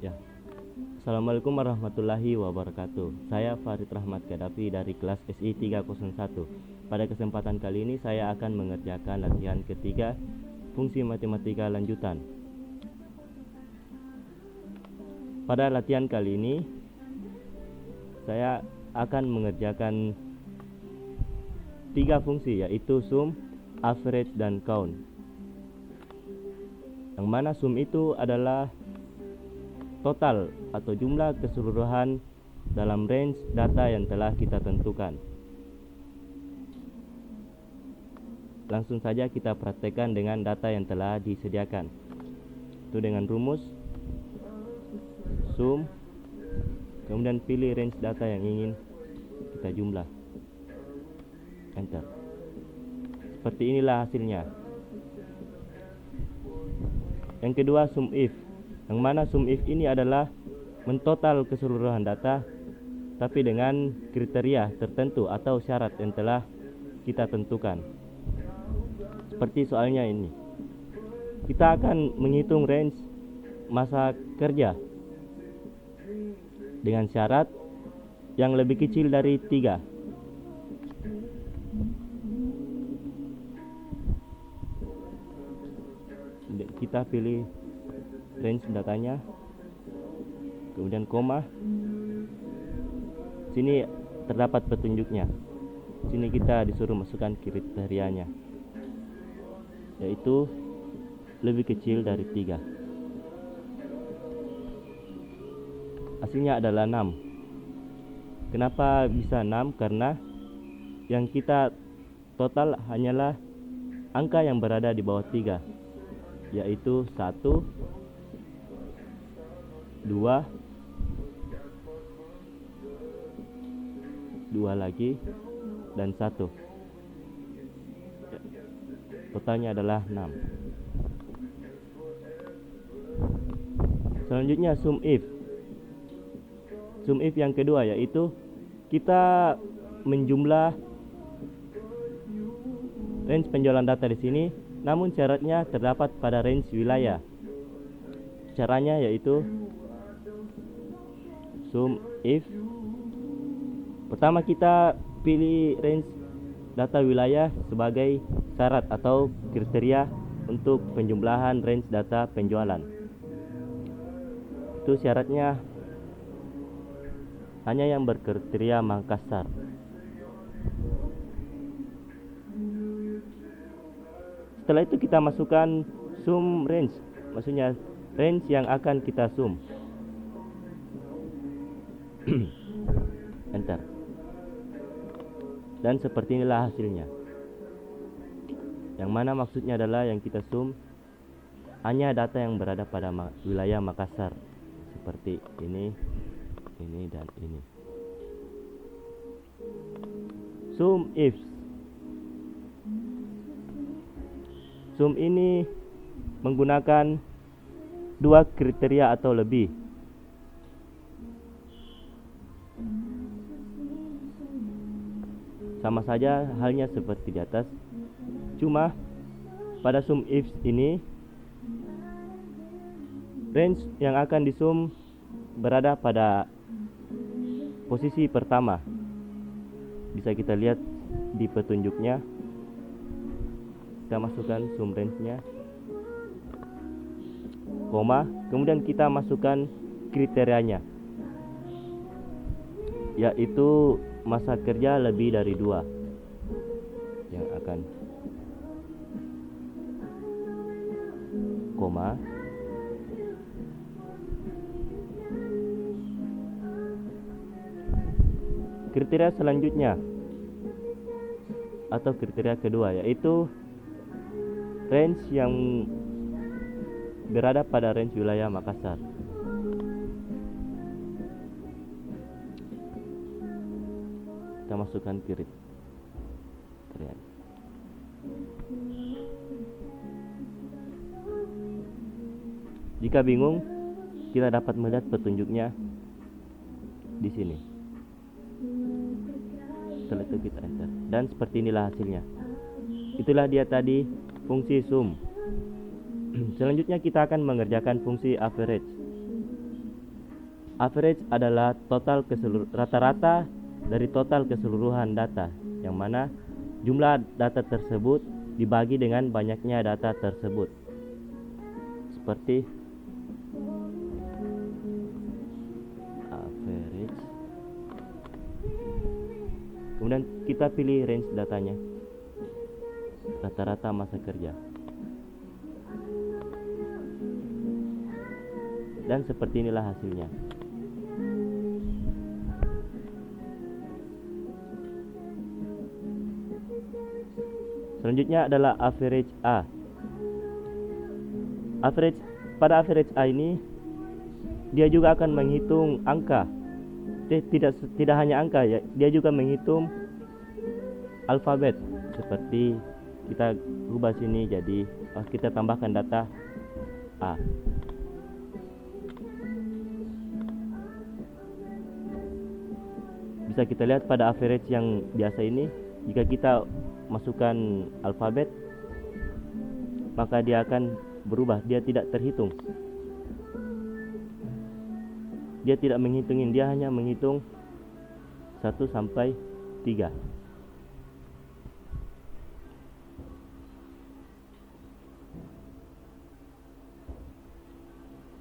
Ya, Assalamualaikum warahmatullahi wabarakatuh. Saya Farid Rahmat Gaddafi dari kelas SI 301. Pada kesempatan kali ini saya akan mengerjakan latihan ketiga fungsi matematika lanjutan. Pada latihan kali ini saya akan mengerjakan tiga fungsi, yaitu sum, average, dan count. Yang mana sum itu adalah total atau jumlah keseluruhan dalam range data yang telah kita tentukan. Langsung saja kita praktekkan dengan data yang telah disediakan. Itu dengan rumus sum, kemudian pilih range data yang ingin kita jumlah. Enter. Seperti inilah hasilnya. Yang kedua, sum if. Yang mana sum if ini adalah mentotal keseluruhan data tapi dengan kriteria tertentu atau syarat yang telah kita tentukan. Seperti soalnya ini. Kita akan menghitung range masa kerja dengan syarat yang lebih kecil dari 3. Kita pilih range datanya, kemudian koma. Sini terdapat petunjuknya. Sini kita disuruh masukkan kriterianya, yaitu lebih kecil dari 3. Hasilnya adalah 6. Kenapa bisa 6? Karena yang kita total hanyalah angka yang berada di bawah 3, yaitu 1, 2, 2 lagi, dan 1. Totalnya adalah 6. Selanjutnya sum if. Sum if yang kedua, yaitu kita menjumlah range penjualan data di sini, namun syaratnya terdapat pada range wilayah. Caranya yaitu sum if. Pertama kita pilih range data wilayah sebagai syarat atau kriteria untuk penjumlahan range data penjualan. Itu syaratnya hanya yang berkriteria Makassar. Setelah itu kita masukkan sum range, maksudnya range yang akan kita sum. Enter. Dan seperti inilah hasilnya. Yang mana maksudnya adalah yang kita sum hanya data yang berada pada wilayah Makassar, seperti ini, dan ini. Sum if. Sum ini menggunakan 2 kriteria atau lebih. Sama saja halnya seperti di atas. Cuma pada sum if ini range yang akan disum berada pada posisi pertama. Bisa kita lihat di petunjuknya. Kita masukkan sum range-nya, koma, kemudian kita masukkan kriterianya, yaitu masa kerja lebih dari 2 yang akan koma. Kriteria selanjutnya atau kriteria kedua yaitu range yang berada pada range wilayah Makassar. Kita masukkan kriteria. Jika bingung, kita dapat melihat petunjuknya di sini. Setelah itu kita enter. Dan seperti inilah hasilnya. Itulah dia tadi fungsi sum. Selanjutnya kita akan mengerjakan fungsi average. Average adalah rata-rata dari total keseluruhan data, yang mana jumlah data tersebut dibagi dengan banyaknya data tersebut. Seperti average. Kemudian kita pilih range datanya, rata-rata masa kerja. Dan seperti inilah hasilnya. Selanjutnya adalah average A. Pada average A ini dia juga akan menghitung angka. Tidak hanya angka ya, dia juga menghitung alfabet. Seperti kita ubah sini jadi kita tambahkan data A. Bisa kita lihat pada average yang biasa ini, jika kita masukkan alfabet, maka dia akan berubah, dia tidak terhitung. Dia tidak menghitungin, dia hanya menghitung 1 sampai 3.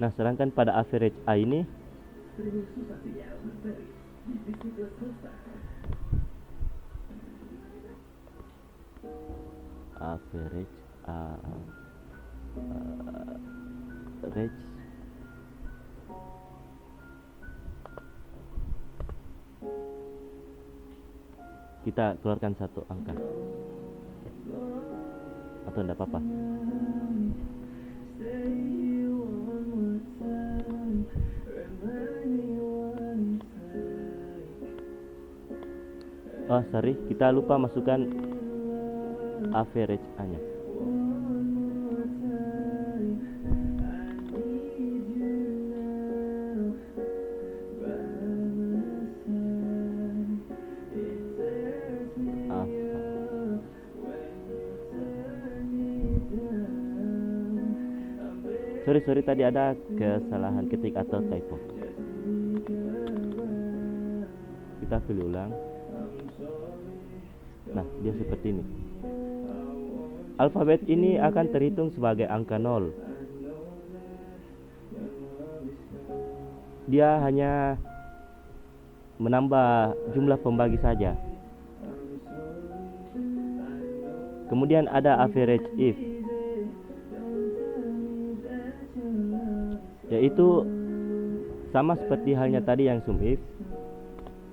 Nah, sedangkan pada average A ini average kita keluarkan satu angka atau enggak apa-apa. Oh sorry, kita lupa masukkan average A-nya. Sorry tadi ada kesalahan ketik atau typo. Kita pilih ulang. Nah, dia seperti ini. Alfabet ini akan terhitung sebagai angka 0. Dia hanya menambah jumlah pembagi saja. Kemudian ada average if, yaitu sama seperti halnya tadi yang sum if,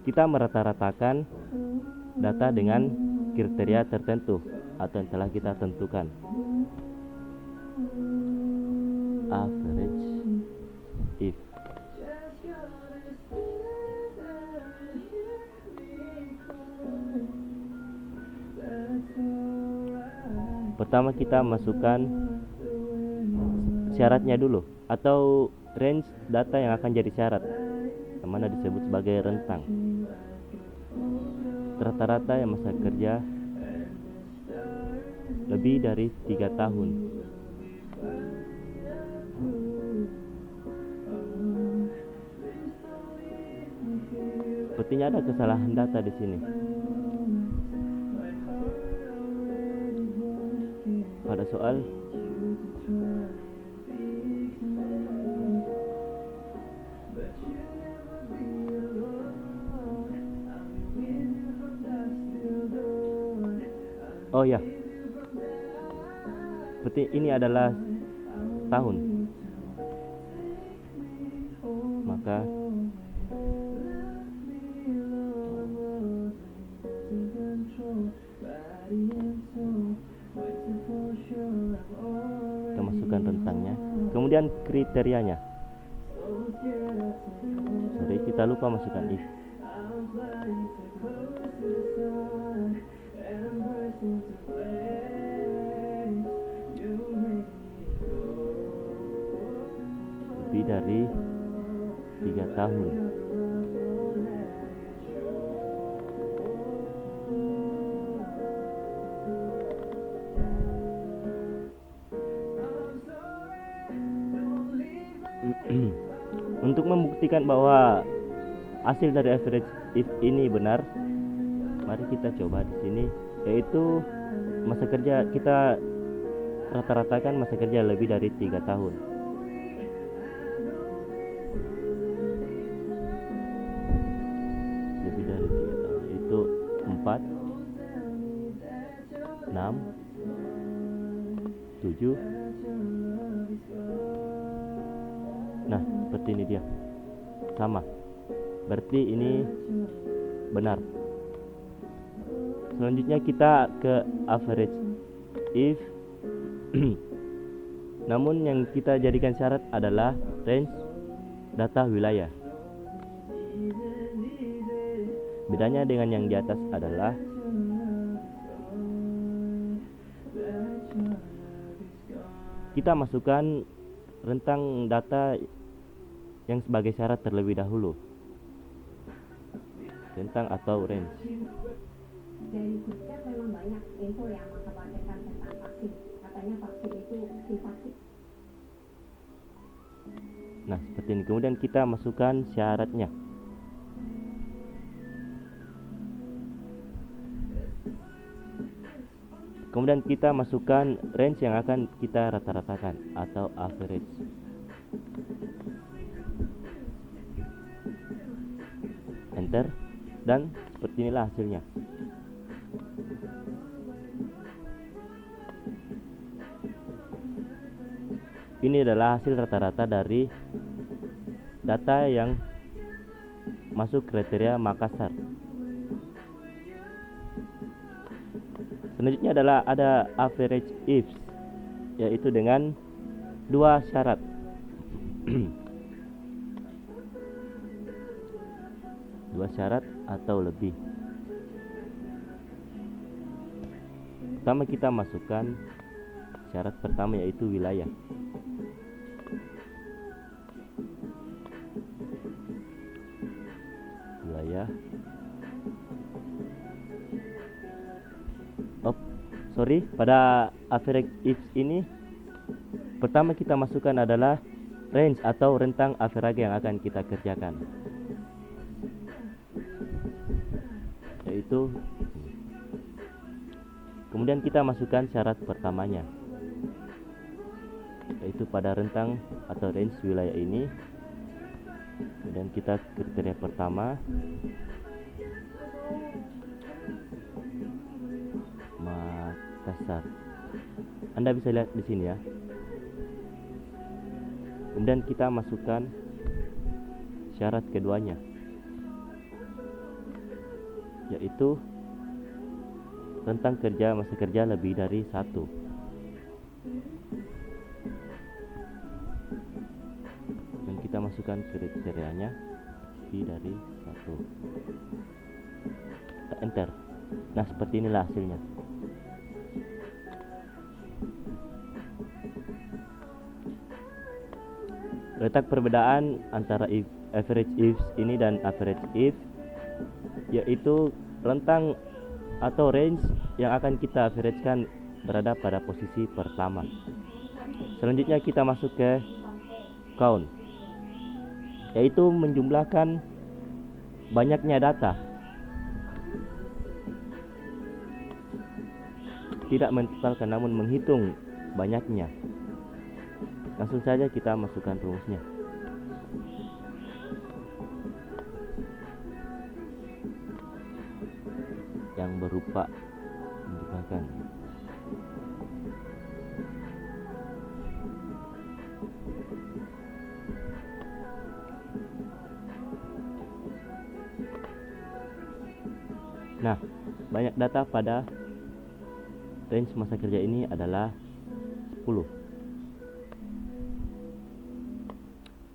kita merata-ratakan data dengan kriteria tertentu atau yang telah kita tentukan. Average if. Pertama kita masukkan syaratnya dulu, atau range data yang akan jadi syarat, yang mana disebut sebagai rentang. Rata-rata yang masa kerja lebih dari 3 tahun. Sepertinya ada kesalahan data di sini. Pada soal oh ya, seperti ini adalah tahun, maka kita masukkan rentangnya, kemudian kriterianya. Sorry, kita lupa masukkan if. Lebih dari 3 tahun. Untuk membuktikan bahwa hasil dari average if ini benar, mari kita coba di sini, yaitu masa kerja kita rata-ratakan masa kerja lebih dari 3 tahun. Lebih dari 3 tahun, itu 4, 6, 7. Nah, seperti ini dia. Sama. Berarti ini benar. Selanjutnya kita ke average if. Namun yang kita jadikan syarat adalah range data wilayah. Bedanya dengan yang di atas adalah kita masukkan rentang data yang sebagai syarat terlebih dahulu, rentang atau range. Dari Google memang banyak info yang mengkhawatirkan tentang vaksin. Katanya vaksin itu vaksin. Nah, seperti ini. Kemudian kita masukkan syaratnya. Kemudian kita masukkan range yang akan kita rata-ratakan atau average. Enter, dan seperti inilah hasilnya. Ini adalah hasil rata-rata dari data yang masuk kriteria Makassar. Selanjutnya adalah ada average ifs, yaitu dengan 2 syarat. Dua syarat atau lebih. Pertama kita masukkan syarat pertama, yaitu wilayah. Wilayah. Pada average if ini pertama kita masukkan adalah range atau rentang average yang akan kita kerjakan, yaitu. Kemudian kita masukkan syarat pertamanya, yaitu pada rentang atau range wilayah ini. Kemudian kita kriteria pertama, Makassar. Anda bisa lihat di sini ya. Kemudian kita masukkan syarat keduanya, yaitu rentang kerja masa kerja lebih dari 1. Dan kita masukkan kriterianya lebih dari 1. Kita enter. Nah, seperti inilah hasilnya. Letak perbedaan antara average ifs ini dan average if, yaitu rentang atau range yang akan kita averagekan berada pada posisi pertama. Selanjutnya kita masuk ke count, yaitu menjumlahkan banyaknya data, tidak mentotalkan namun menghitung banyaknya. Langsung saja kita masukkan rumusnya. Yang berupa menjumlahkan. Nah, banyak data pada range masa kerja ini adalah 10.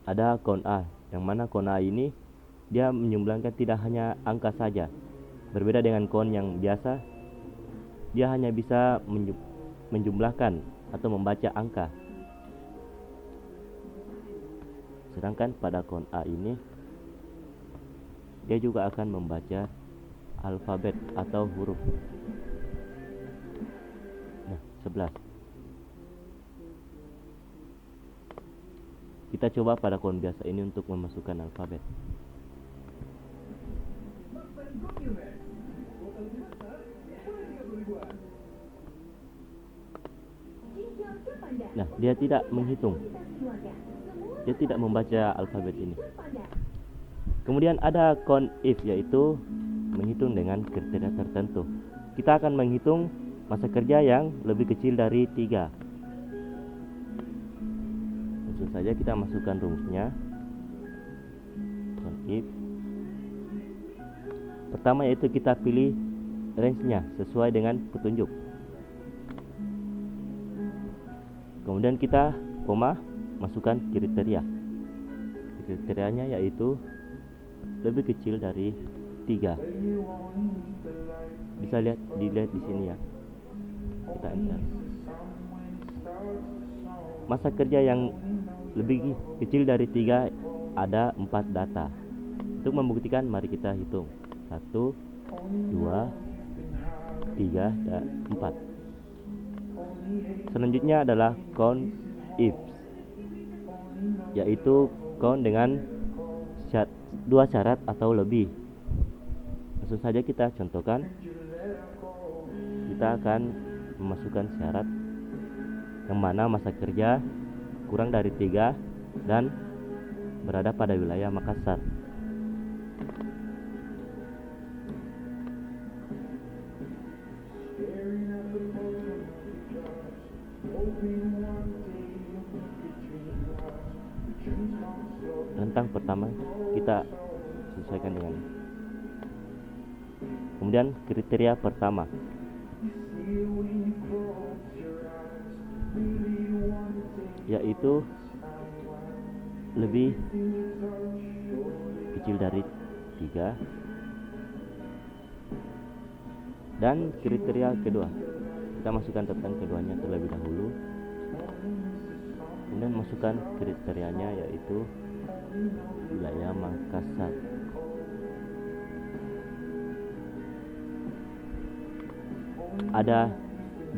Ada count A, yang mana count A ini dia menjumlahkan tidak hanya angka saja. Berbeda dengan count yang biasa, dia hanya bisa menjumlahkan atau membaca angka. Sedangkan pada count A ini dia juga akan membaca alfabet atau huruf. Nah, 11. Kita coba pada kon biasa ini untuk memasukkan alfabet. Nah, dia tidak menghitung. Dia tidak membaca alfabet ini. Kemudian ada count if, yaitu menghitung dengan kriteria tertentu. Kita akan menghitung masa kerja yang lebih kecil dari 3. Langsung saja kita masukkan rumusnya. Count if. Pertama yaitu kita pilih range-nya sesuai dengan petunjuk. Kemudian kita koma, masukkan kriteria. Kriterianya yaitu lebih kecil dari 3. Bisa dilihat di sini ya. Kita enter. Masa kerja yang lebih kecil dari 3 ada 4 data. Untuk membuktikan mari kita hitung. 1, 2, 3, dan 4. Selanjutnya adalah count if, yaitu count dengan 2 syarat atau lebih. Langsung saja kita contohkan. Kita akan memasukkan syarat yang mana masa kerja kurang dari 3 dan berada pada wilayah Makassar. Rentang pertama kita sesuaikan dengan. Kemudian kriteria pertama, yaitu lebih kecil dari 3. Dan kriteria kedua, kita masukkan tentang keduanya terlebih dahulu. Kemudian masukkan kriterianya yaitu wilayah Makassar. Ada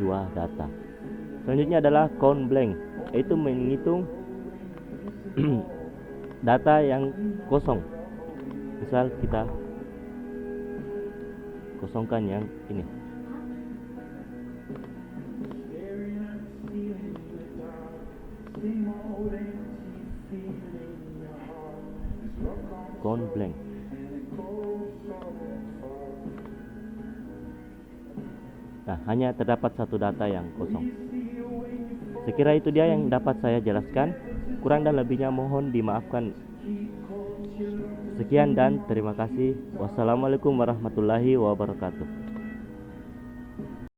2 data. Selanjutnya adalah count blank, yaitu menghitung data yang kosong. Misal kita kosongkan yang ini. Count blank. Nah, hanya terdapat 1 data yang kosong. Sekira itu dia yang dapat saya jelaskan. Kurang dan lebihnya mohon dimaafkan. Sekian dan terima kasih. Wassalamualaikum warahmatullahi wabarakatuh.